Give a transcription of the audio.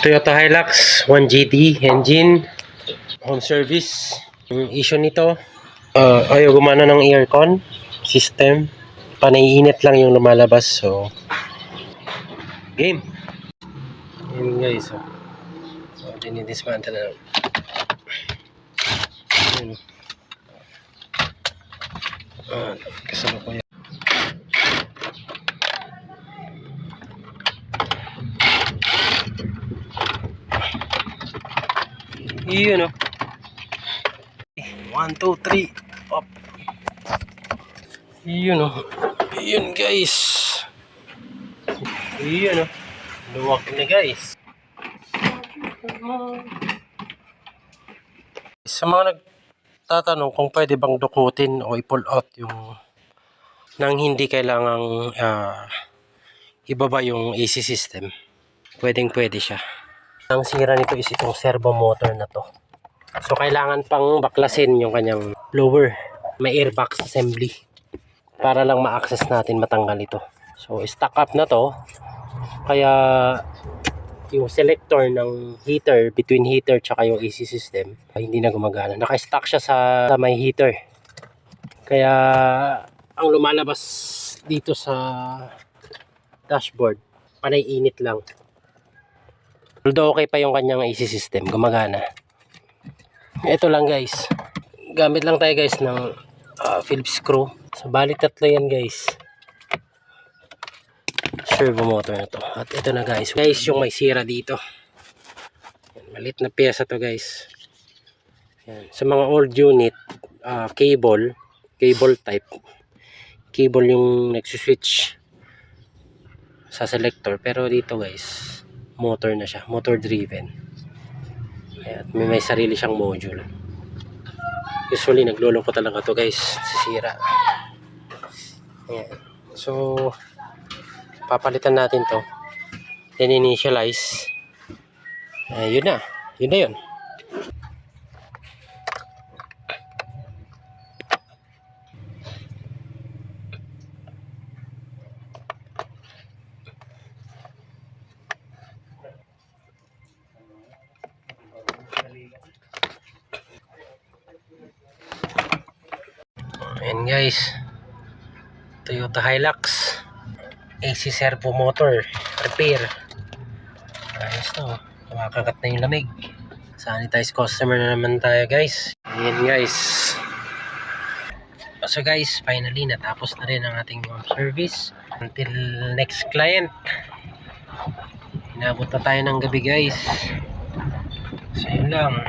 Toyota Hilux 1GT engine, home service. Yung issue nito, ayaw gumana ng aircon system, panaiinit lang yung lumalabas. So game guys. So dinidismantle na lang. Kasama ko yan. Iyon 1, 2, 3 up. Iyon iyon guys. Iyon luwag na guys. Sa mga nagtatanong kung pwede bang dukutin o i-pull out yung nang hindi kailangang ibaba yung AC system, pwede siya. Ang sira nito is itong servo motor na to. So kailangan pang baklasin yung kanyang blower. May airbox assembly para lang ma-access natin, matanggal ito. So stock up na to. Kaya yung selector ng heater, between heater tsaka yung AC system, hindi na gumagana. Naka-stock siya sa may heater. Kaya ang lumalabas dito sa dashboard, panay init lang. Although okay pa yung kanyang AC system, gumagana. Ito lang guys, gamit lang tayo guys ng Phillips screw. So bali tatlo yan guys, servo motor na to. At ito na guys yung may sira dito. Malit na pyesa to guys. Yan. Sa mga old unit, cable type, cable yung nagsuswitch sa selector. Pero dito guys, motor na siya, motor driven. At may sarili siyang module. Usually nagloloko talaga to guys, sisira. Ayan. So papalitan natin to, then initialize. Yun na yun. Ayan guys, Toyota Hilux AC servo motor repair. Ayos to, kumakagat na yung lamig. Sanitize customer na naman tayo guys. Ayan guys. So guys, finally natapos na rin ang ating home service. Until next client, inabot na tayo ng gabi guys. So yun lang.